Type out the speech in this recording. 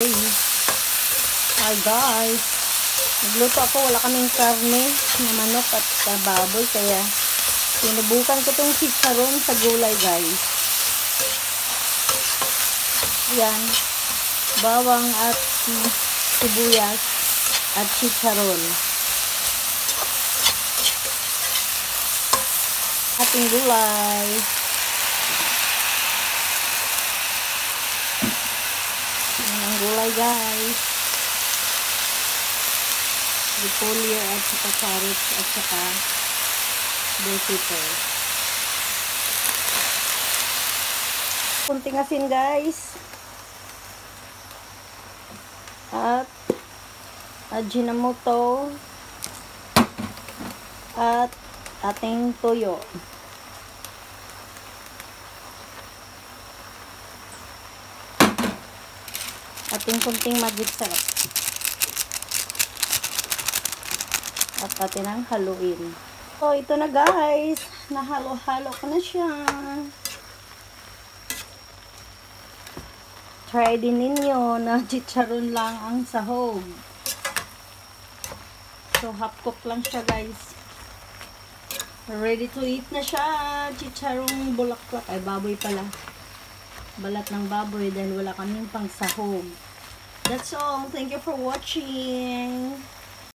baboy. Hi guys, nagluto ako, wala kaming karne na manok at baboy, kaya sinubukan ko tong chicharon sa gulay guys. Yan, bawang at sibuyas at chicharon. Ating gulay. Yan ang gulay guys. Repolyo at saka carrots at saka bell pepper. Kunting asin guys. At Ajinomoto at ating toyo. Ating kunting magic sarap. At atin ang haluin. So, ito na guys. Nahalo-halo ko na siya. Try din ninyo na chicharon lang ang sahog. So, half cook lang siya guys. Ready to eat na siya. Chicharong bulaklak. Ay, baboy pala. Balat ng baboy dahil wala kaming pang sahog. That's all. Thank you for watching.